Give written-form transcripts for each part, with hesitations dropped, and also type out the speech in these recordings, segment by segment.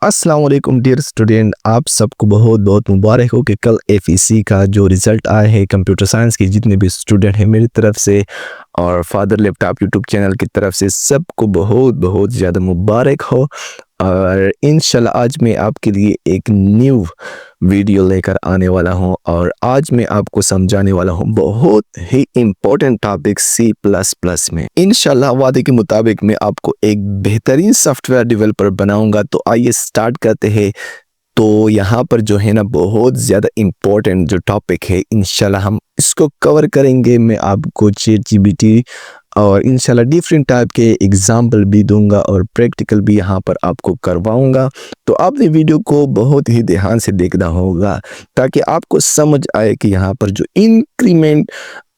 अस्सलाम वालेकुम dear student, आप सबको बहुत बहुत मुबारक हो कि कल एफईसी का जो रिज़ल्ट आए हैं कंप्यूटर साइंस के जितने भी स्टूडेंट हैं मेरी तरफ से और फादर लैपटॉप यूट्यूब चैनल की तरफ से सबको बहुत बहुत ज़्यादा मुबारक हो। और इंशाल्लाह आज मैं आपके लिए एक न्यू वीडियो लेकर आने वाला हूं और आज मैं आपको समझाने वाला हूं बहुत ही important topic C plus plus में। इंशाल्लाह वादे के मुताबिक मैं आपको एक बेहतरीन सॉफ्टवेयर डेवलपर बनाऊंगा। तो आइए स्टार्ट करते हैं। तो यहाँ पर जो है ना बहुत ज़्यादा इम्पोर्टेंट जो टॉपिक है इंशाल्लाह हम इसको कवर करेंगे। मैं आपको ChatGPT और इंशाल्लाह डिफरेंट टाइप के एग्जाम्पल भी दूंगा और प्रैक्टिकल भी यहाँ पर आपको करवाऊंगा। तो आपने वीडियो को बहुत ही ध्यान से देखना होगा ताकि आपको समझ आए कि यहाँ पर जो इंक्रीमेंट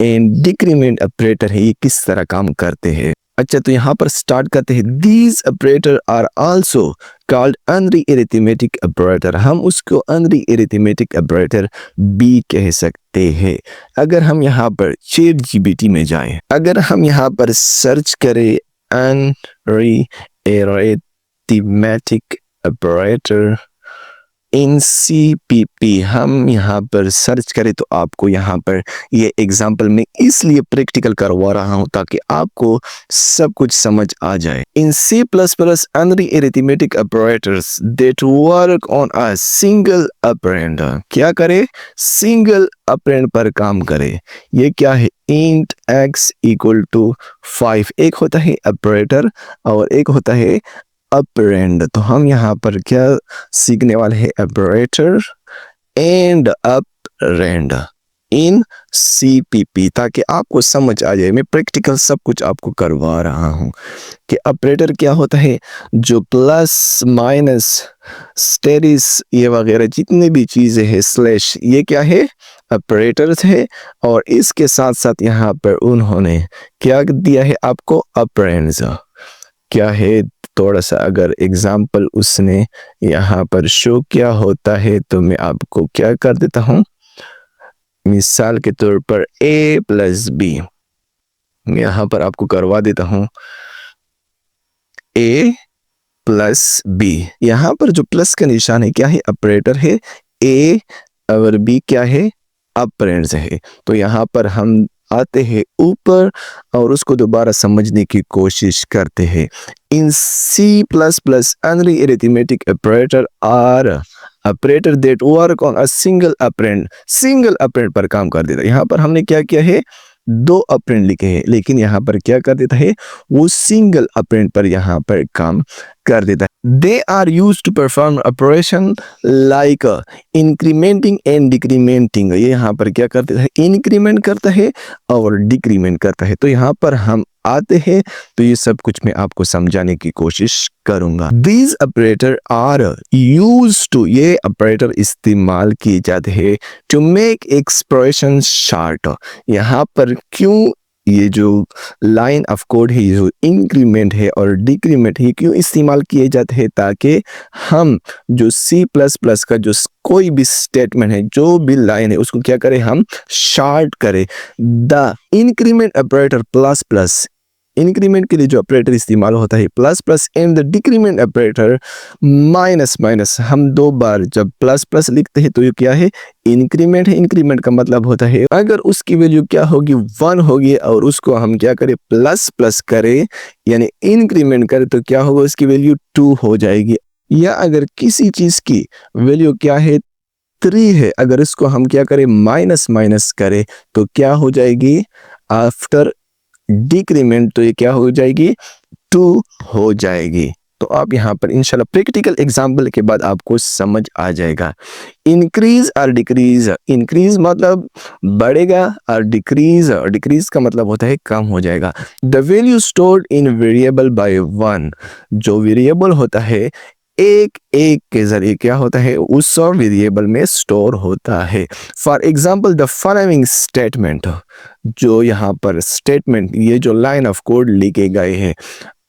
एंड डिक्रीमेंट ऑपरेटर है ये किस तरह काम करते हैं। अच्छा, तो यहाँ पर स्टार्ट करते हैं। These operator are also called unary arithmetic operator. हम उसको अनरी अरिथमेटिक ऑपरेटर भी कह सकते हैं। अगर हम यहाँ पर ChatGPT में जाएं, अगर हम यहाँ पर सर्च करें अनरी अरिथमेटिक ऑपरेटर इन CPP, हम यहाँ पर सर्च करें तो आपको यहाँ पर ये एग्जाम्पल मैं इसलिए प्रैक्टिकल करवा रहा हूँ ताकि आपको सब कुछ समझ आ जाए। In C++ unary arithmetic operators that work on a single operand, क्या करे? सिंगल ऑपरेंड पर काम करे। ये क्या है? इंट x इक्वल टू 5 एक होता है ऑपरेटर और एक होता है ऑपरेंड। तो हम यहाँ पर क्या सीखने वाले हैं? Operator and operand in CPP, ताकि आपको समझ आ जाए। मैं प्रैक्टिकल सब कुछ आपको करवा रहा हूँ कि ऑपरेटर क्या होता है। जो प्लस माइनस स्टेरिस ये वगैरह जितने भी चीज़ें हैं स्लैश, ये क्या है? ऑपरेटर्स है। और इसके साथ साथ यहाँ पर उन्होंने क्या दिया है आपको? ऑपरेंड्स क्या है? थोड़ा सा अगर एग्जाम्पल उसने यहाँ पर शो किया होता है तो मैं आपको क्या कर देता हूँ। मिसाल के तौर पर A + B यहाँ पर आपको करवा देता हूँ। A + B, यहाँ पर जो प्लस का निशान है क्या है? ऑपरेटर है। A और B क्या है? ऑपरेंड्स है। तो यहाँ पर हम आते हैं ऊपर और उसको दोबारा समझने की कोशिश करते हैं। In C++ unary arithmetic operator are operator that work on a single operand, single operand पर काम कर देता है। यहाँ पर हमने क्या किया है? दो ऑपरेंड लिखे हैं, लेकिन यहाँ पर क्या कर देता है? वो सिंगल ऑपरेंड पर यहाँ पर काम कर देता है। They are use to perform operation like incrementing and decrementing. ये यहाँ पर क्या करता है? इंक्रीमेंट करता है और डिक्रीमेंट करता है। तो यहाँ पर हम आते हैं तो ये सब कुछ मैं आपको समझाने की कोशिश करूंगा। These operator are use to, ये ऑपरेटर इस्तेमाल किए जाते हैं टू मेक एक्सप्रेशन शॉर्ट। यहाँ पर क्यों ये जो लाइन ऑफ कोड है, जो इंक्रीमेंट है और डिक्रीमेंट है, क्यों इस्तेमाल किए जाते हैं? ताकि हम जो C++ का जो कोई भी स्टेटमेंट है, जो भी लाइन है, उसको क्या करें? हम शॉर्ट करें। The increment operator plus plus, increment के लिए जो ऑपरेटर इस्तेमाल होता है plus plus, and the decrement operator minus minus. हम दो बार जब प्लस प्लस लिखते हैं तो ये क्या है? इंक्रीमेंट है। इंक्रीमेंट का मतलब होता है अगर उसकी वैल्यू क्या होगी? 1 होगी और उसको हम क्या करें? प्लस प्लस करें यानी इंक्रीमेंट करें तो क्या होगा? उसकी वैल्यू 2 हो जाएगी। या अगर किसी चीज की वैल्यू क्या है? 3 है, अगर इसको हम क्या करें? माइनस माइनस करें तो क्या हो जाएगी? आफ्टर डिक्रीमेंट तो ये क्या हो जाएगी? 2 हो जाएगी। तो आप यहाँ पर इंशाल्लाह प्रैक्टिकल एग्जाम्पल के बाद आपको समझ आ जाएगा। इंक्रीज और डिक्रीज, इंक्रीज मतलब बढ़ेगा और डिक्रीज का मतलब होता है कम हो जाएगा। The value stored in variable bye 1, जो वेरिएबल होता है एक एक के जरिए क्या होता है? उस वेरिएबल में स्टोर होता है। For example the following statement, जो यहाँ पर स्टेटमेंट ये जो लाइन ऑफ कोड लिखे गए हैं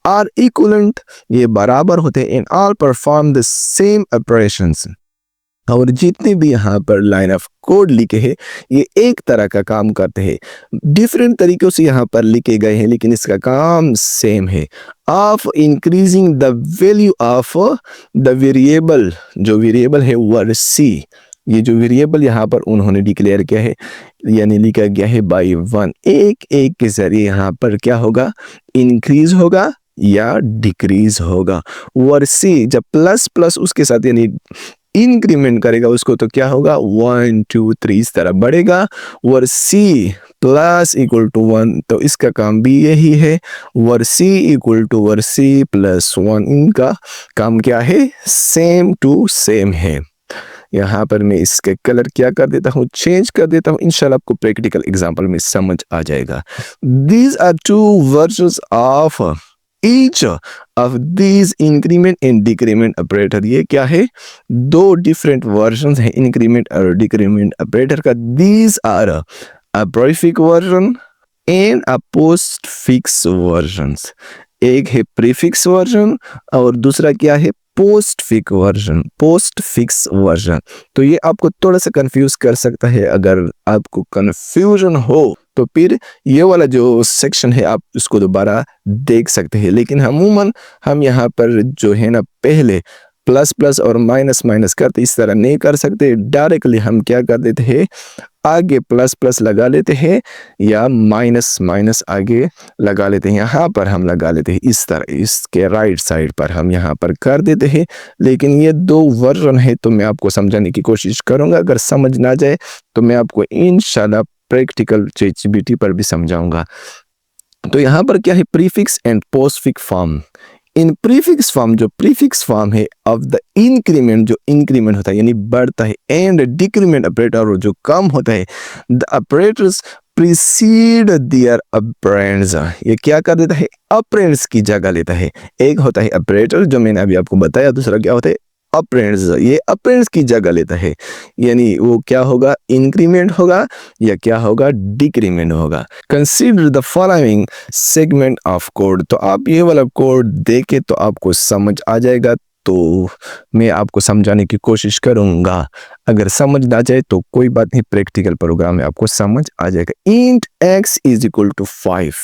आर इक्वलेंट, ये बराबर होते हैं। In all perform the same operations, और जितने भी यहाँ पर लाइन ऑफ कोड लिखे हैं ये एक तरह का काम करते हैं, डिफरेंट तरीकों से यहाँ पर लिखे गए हैं लेकिन इसका काम सेम है, of increasing the value of the variable. जो वेरिएबल है वर्ड सी, ये जो वेरिएबल यहाँ पर उन्होंने डिक्लेयर किया है यानी लिखा गया है बाई 1, एक एक के जरिए यहाँ पर क्या होगा, इंक्रीज होगा या डिक्रीज होगा। वर्ड सी जब प्लस प्लस उसके साथ यानी इंक्रीमेंट करेगा उसको तो क्या होगा 1 2 3 इस तरह बढ़ेगा। Word C plus equal to 1 तो इसका काम भी यही है, word C equal to word C plus 1 इनका काम क्या है, सेम टू सेम है। यहाँ पर मैं इसके कलर क्या कर देता हूँ, चेंज कर देता हूँ, इंशाल्लाह आपको प्रैक्टिकल एग्जांपल में समझ आ जाएगा। These are two versions of each of these increment and decrement operator. ये क्या है, दो डिफरेंट वर्जन्स हैं इंक्रीमेंट और डिक्रीमेंट ऑपरेटर का। These are a prefix version and a postfix versions. एक है प्रीफिक्स वर्जन और दूसरा क्या है, पोस्टफिक्स वर्जन। पोस्टफिक्स वर्जन तो ये आपको थोड़ा सा कंफ्यूज कर सकता है। अगर आपको कंफ्यूजन हो तो फिर ये वाला जो सेक्शन है आप उसको दोबारा देख सकते हैं, लेकिन अमूमन हम यहाँ पर जो है ना पहले प्लस प्लस और माइनस माइनस करते इस तरह नहीं कर सकते, डायरेक्टली हम क्या कर देते हैं, आगे प्लस प्लस लगा लेते हैं या माइनस माइनस आगे लगा लेते हैं। यहाँ पर हम लगा लेते हैं इस तरह, इसके राइट साइड पर हम यहाँ पर कर देते हैं। लेकिन ये दो वर्जन है तो मैं आपको समझाने की कोशिश करूँगा, अगर समझ ना जाए तो मैं आपको इंशाल्लाह प्रैक्टिकल ChatGPT पर भी समझाऊंगा। तो यहाँ पर क्या है, prefix and postfix form. In prefix form, जो प्रीफिक्स फॉर्म है ऑफ द इंक्रीमेंट, जो इंक्रीमेंट होता है यानी बढ़ता है, एंड डिक्रीमेंट ऑपरेटर जो कम होता है, the operators precede their operands. ये क्या कर देता है, ऑपरेंड्स की जगह लेता है। एक होता है ऑपरेटर जो मैंने अभी आपको बताया, दूसरा क्या होता है ऑपरेंड्स। ये ऑपरेंड्स की जगह लेता है यानी वो क्या होगा, इंक्रीमेंट होगा या क्या होगा, डिक्रीमेंट होगा। Consider the following segment of code. तो आप ये वाला कोड देखे तो आपको समझ आ जाएगा, तो मैं आपको समझाने की कोशिश करूंगा। अगर समझ ना जाए तो कोई बात नहीं, प्रैक्टिकल प्रोग्राम में आपको समझ आ जाएगा। Int x is equal to 5।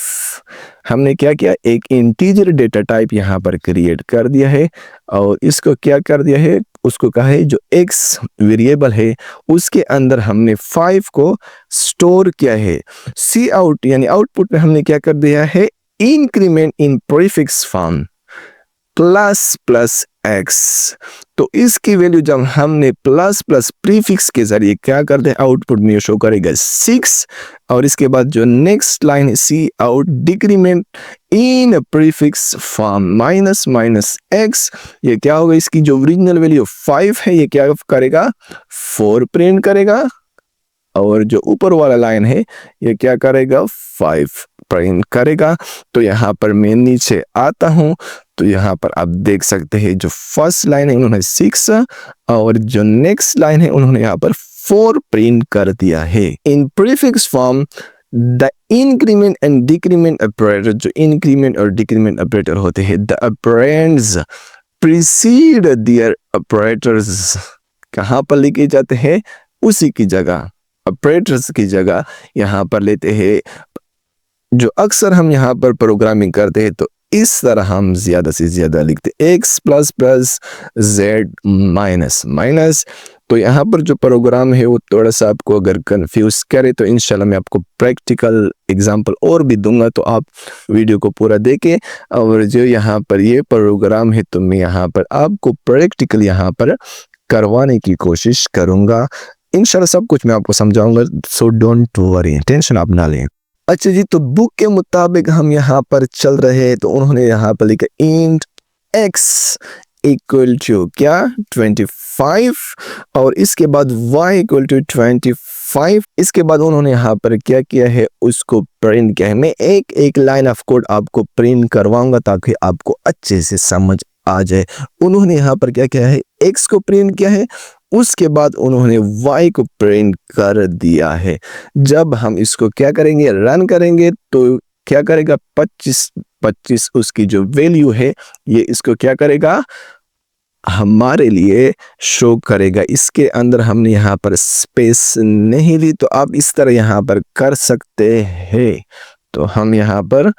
हमने क्या किया, एक इंटीजर डेटा टाइप यहाँ पर क्रिएट कर दिया है और इसको क्या कर दिया है, उसको कहा है जो x वेरिएबल है उसके अंदर हमने 5 को स्टोर किया है। सी आउट यानी आउटपुट में हमने क्या कर दिया है, increment in prefix form plus plus x. तो इसकी वैल्यू जब हमने प्लस प्लस प्रीफिक्स के जरिए क्या करते हैं, आउटपुट में शो करेगा 6। और इसके बाद जो नेक्स्ट लाइन है, cout decrement in prefix form minus minus x. ये क्या होगा, इसकी जो ओरिजिनल वैल्यू 5 है ये क्या करेगा, 4 प्रिंट करेगा। और जो ऊपर वाला लाइन है ये क्या करेगा, 5 प्रिंट करेगा। तो यहाँ पर मैं नीचे आता हूँ तो यहाँ पर आप देख सकते हैं जो फर्स्ट लाइन है उन्होंने 6 और जो नेक्स्ट लाइन है उन्होंने यहाँ पर 4 प्रिंट कर दिया है। In prefix form the increment and decrement operator, जो इंक्रीमेंट और डिक्रीमेंट ऑपरेटर होते हैं, the operands precede their operators. कहाँ पर लेके जाते हैं, उसी की जगह, ऑपरेटर्स की जगह यहाँ पर लेते हैं। जो अक्सर हम यहाँ पर प्रोग्रामिंग करते हैं तो इस तरह हम ज्यादा से ज्यादा लिखते x plus plus z minus minus. तो यहाँ पर जो प्रोग्राम है वो थोड़ा सा आपको अगर कंफ्यूज करे तो इंशाल्लाह मैं आपको प्रैक्टिकल एग्जांपल और भी दूंगा, तो आप वीडियो को पूरा देखें। और जो यहाँ पर ये प्रोग्राम है तो मैं यहाँ पर आपको प्रैक्टिकल यहाँ पर करवाने की कोशिश करूँगा। इंशाल्लाह सब कुछ मैं आपको समझाऊंगा, सो डोंट वरी, टेंशन आप ना लें। अच्छा जी, तो बुक के मुताबिक हम यहाँ पर चल रहे हैं तो उन्होंने यहाँ पर लिखा इंट x इक्वल टू क्या 25 और इसके बाद y इक्वल टू 25। इसके बाद उन्होंने यहाँ पर क्या किया है, उसको प्रिंट किया है। मैं एक एक लाइन ऑफ कोड आपको प्रिंट करवाऊंगा ताकि आपको अच्छे से समझ आ जाए। उन्होंने यहाँ पर क्या किया है, x को प्रिंट किया है, उसके बाद उन्होंने y को प्रिंट कर दिया है। जब हम इसको क्या करेंगे, रन करेंगे तो क्या करेगा, 25 उसकी जो वैल्यू है ये इसको क्या करेगा, हमारे लिए शो करेगा। इसके अंदर हमने यहाँ पर स्पेस नहीं ली, तो आप इस तरह यहाँ पर कर सकते हैं। तो हम यहाँ पर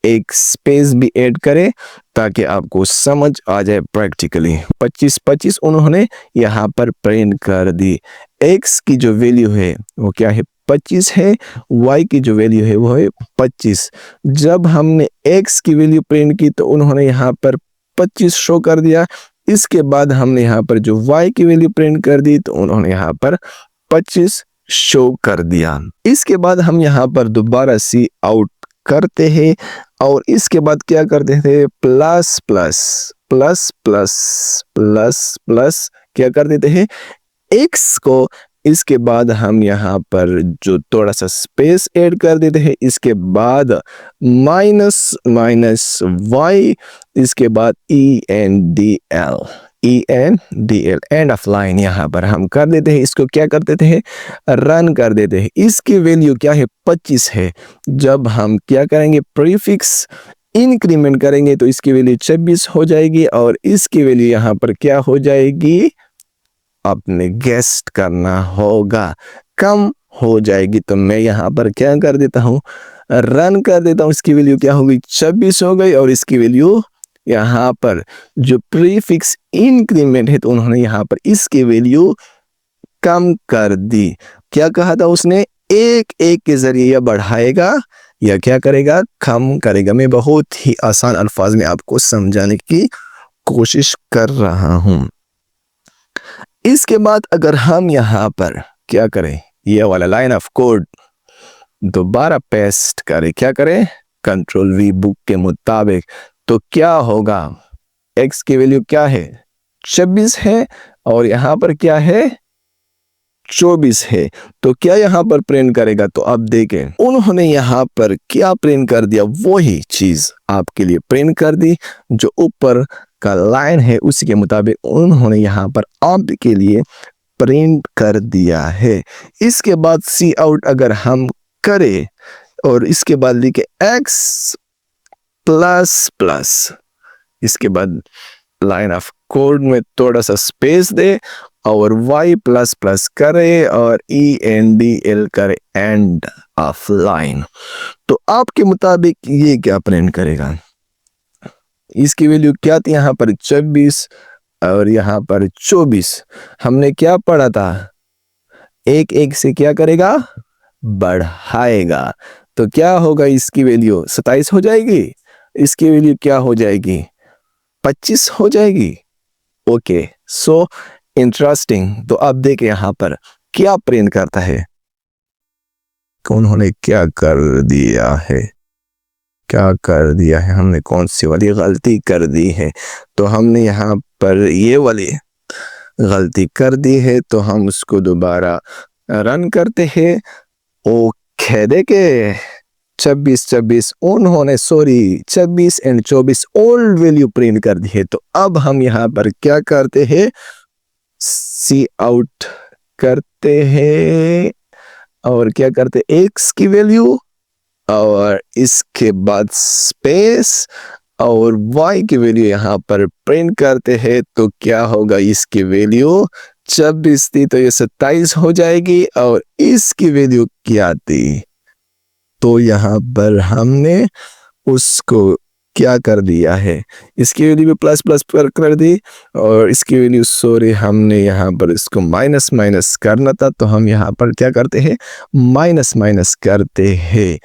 एक स्पेस भी ऐड करें ताकि आपको समझ आ जाए प्रैक्टिकली। 25-25 उन्होंने यहाँ पर प्रिंट कर दी। x की जो वैल्यू है वो क्या है, 25 है। y की जो वैल्यू है वो है 25। जब हमने x की वैल्यू प्रिंट की तो उन्होंने यहाँ पर 25 शो कर दिया। इसके बाद हमने यहाँ पर जो y की वैल्यू प्रिंट कर दी तो उन्होंने यहाँ पर 25 शो कर दिया। इसके बाद हम यहाँ पर दोबारा सी आउट करते हैं और इसके बाद क्या करते थे, plus plus plus plus plus plus क्या कर देते हैं, x को। इसके बाद हम यहाँ पर जो थोड़ा सा स्पेस ऐड कर देते हैं। इसके बाद माइनस माइनस y, इसके बाद ENDL एंड ऑफ लाइन यहाँ पर हम कर देते हैं। इसको क्या कर देते हैं, रन कर देते हैं। इसकी वैल्यू क्या है, 25 है। जब हम क्या करेंगे, प्रीफिक्स इंक्रीमेंट करेंगे तो इसकी वैल्यू 26 हो जाएगी और इसकी वैल्यू यहाँ पर क्या हो जाएगी, आपने गेस्ट करना होगा, कम हो जाएगी। तो मैं यहाँ पर क्या कर देता हूँ, रन कर देता हूँ। इसकी वैल्यू क्या होगी, 26 हो गई। और इसकी वैल्यू यहाँ पर जो प्रीफिक्स इंक्रीमेंट है तो उन्होंने यहाँ पर इसकी वैल्यू कम कर दी। क्या कहा था उसने, एक एक के जरिए या बढ़ाएगा या क्या करेगा, कम करेगा। मैं बहुत ही आसान अल्फाज में आपको समझाने की कोशिश कर रहा हूं। इसके बाद अगर हम यहाँ पर क्या करें, ये वाला लाइन ऑफ कोड दोबारा पेस्ट करें, क्या करें, कंट्रोल V बुक के मुताबिक, तो क्या होगा, x की वैल्यू क्या है, 26 है और यहाँ पर क्या है, 24 है। तो क्या यहाँ पर प्रिंट करेगा, तो अब देखें उन्होंने यहाँ पर क्या प्रिंट कर दिया, वही चीज आपके लिए प्रिंट कर दी। जो ऊपर का लाइन है उसी के मुताबिक उन्होंने यहाँ पर आपके लिए प्रिंट कर दिया है। इसके बाद सी आउट अगर हम करें और इसके बाद लिखे x प्लस प्लस, इसके बाद लाइन ऑफ कोड में थोड़ा सा स्पेस दे और y प्लस प्लस करे और ENDL करे, एंड ऑफ लाइन। तो आपके मुताबिक ये क्या प्रिंट करेगा, इसकी वैल्यू क्या थी यहाँ पर 26 और यहाँ पर 24। हमने क्या पढ़ा था, एक एक से क्या करेगा, बढ़ाएगा। तो क्या होगा, इसकी वैल्यू 27 हो जाएगी, इसकी वैल्यू क्या हो जाएगी, 25 हो जाएगी। Okay, so interesting. तो अब देखें यहाँ पर क्या प्रिंट करता है, उन्होंने क्या कर दिया है, क्या कर दिया है, हमने कौन सी वाली गलती कर दी है। तो हमने यहाँ पर ये वाली गलती कर दी है, तो हम उसको दोबारा रन करते हैं। ओके, देखे 26 उन्होंने 26 एंड 24 ओल्ड वैल्यू प्रिंट कर दी है। तो अब हम यहाँ पर क्या करते हैं, सी आउट करते हैं और क्या करते, x की वैल्यू और इसके बाद स्पेस और y की वैल्यू यहाँ पर प्रिंट करते हैं। तो क्या होगा, इसकी वैल्यू 26 थी तो ये 27 हो जाएगी और इसकी वैल्यू क्या थी, तो यहाँ पर हमने उसको क्या कर दिया है, इसकी वैल्यू भी प्लस प्लस पर कर दी और इसकी वैल्यू सॉरी हमने यहाँ पर इसको माइनस माइनस करना था, तो हम यहाँ पर क्या करते हैं, माइनस माइनस करते हैं।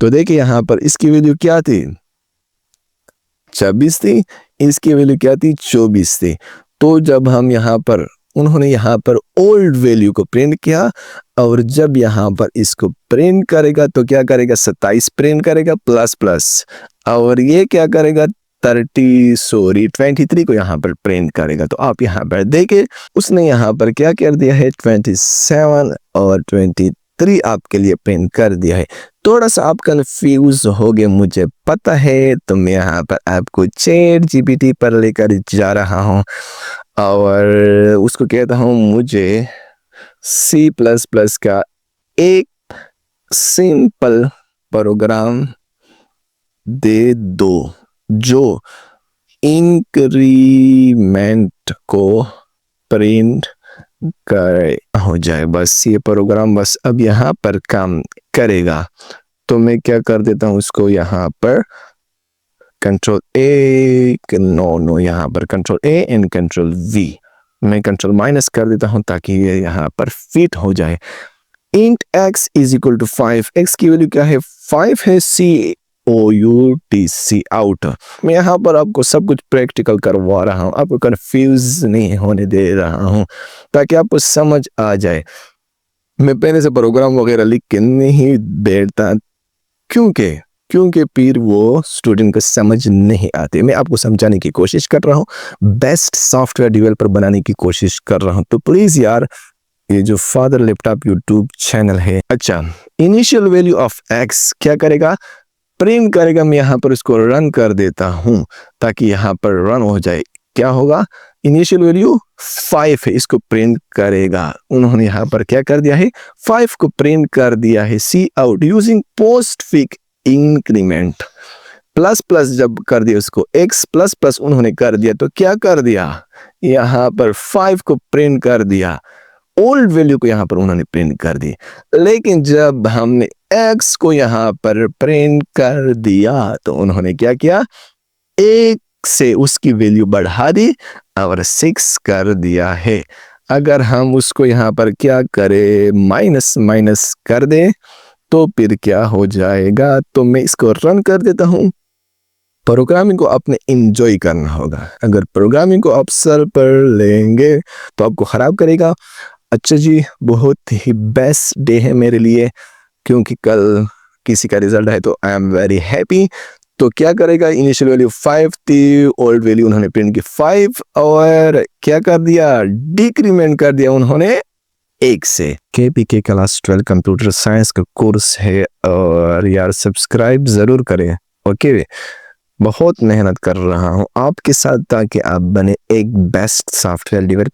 तो देखिए यहाँ पर इसकी वैल्यू क्या थी, 26 थी, इसकी वैल्यू क्या थी, 24 थी। तो जब हम यहाँ पर, उन्होंने यहाँ पर ओल्ड वैल्यू को प्रिंट किया और जब यहाँ पर इसको प्रिंट करेगा तो क्या करेगा, 27 प्रिंट करेगा प्लस प्लस और ये क्या करेगा, 23 को यहाँ पर प्रिंट करेगा। तो आप यहाँ पर देखें उसने यहाँ पर क्या कर दिया है, 27 और 23 आपके लिए प्रिंट कर दिया है। थोड़ा सा आप कंफ्यूज हो गए, मुझे पता है, तो मैं यहाँ पर आपको ChatGPT पर लेकर जा रहा हूँ और उसको कहता हूँ मुझे C++ का एक सिंपल प्रोग्राम दे दो जो इंक्रीमेंट को प्रिंट करे हो जाए। बस ये प्रोग्राम बस अब यहाँ पर काम करेगा। तो मैं क्या कर देता हूँ, इसको यहाँ पर कंट्रोल ए, नो यहाँ पर control A and control we, मैं कंट्रोल माइनस कर देता हूँ ताकि ये यहाँ पर फिट हो जाए। Int x is equal to 5, x की वैल्यू क्या है 5 है, COUT आउट। मैं यहाँ पर आपको सब कुछ प्रैक्टिकल करवा रहा हूँ, आपको कंफ्यूज नहीं होने दे रहा हूँ ताकि आपको समझ आ जाए। मैं पहले से प्रोग्राम वगैरह लिख के नहीं बैठता, क्योंकि फिर वो स्टूडेंट को समझ नहीं आते। मैं आपको समझाने की कोशिश कर रहा हूँ, बेस्ट सॉफ्टवेयर डेवलपर बनाने की कोशिश कर रहा हूँ। तो प्लीज यार, ये जो फादर लैपटॉप यूट्यूब चैनल है, अच्छा इनिशियल वैल्यू ऑफ x क्या करेगा, प्रिंट करेगा। मैं यहाँ पर इसको रन कर देता हूँ ताकि यहाँ पर रन हो जाए। क्या होगा, इनिशियल वैल्यू 5 है, इसको प्रिंट करेगा। उन्होंने यहाँ पर क्या कर दिया है, 5 को प्रिंट कर दिया है। Cout using postfix increment, plus plus जब कर दिया उसको x प्लस प्लस उन्होंने कर दिया, तो क्या कर दिया, यहाँ पर 5 को प्रिंट कर दिया, ओल्ड वैल्यू को यहाँ पर उन्होंने प्रिंट कर दी। लेकिन जब हमने x को यहाँ पर प्रिंट कर दिया तो उन्होंने क्या किया, 1 से उसकी वैल्यू बढ़ा दी और 6 कर दिया है। अगर हम उसको यहाँ पर क्या करें, माइनस माइनस कर दे तो फिर क्या हो जाएगा। तो मैं इसको रन कर देता हूँ। प्रोग्रामिंग को आपने एंजॉय करना होगा। अगर प्रोग्रामिंग को आप सर पर लेंगे तो आपको खराब करेगा। अच्छा जी, बहुत ही बेस्ट डे है मेरे लिए, क्योंकि कल किसी का रिजल्ट है तो आई एम वेरी हैप्पी। तो क्या करेगा, इनिशियल वैल्यू 5 थी, ओल्ड वैल्यू उन्होंने प्रिंट की 5 और क्या कर दिया, डिक्रीमेंट कर दिया उन्होंने 1 से। KPK क्लास 12 कंप्यूटर साइंस का कोर्स है और यार सब्सक्राइब ज़रूर करें। ओके, बहुत मेहनत कर रहा हूँ आपके साथ ताकि आप बने एक बेस्ट सॉफ्टवेयर डेवलपर।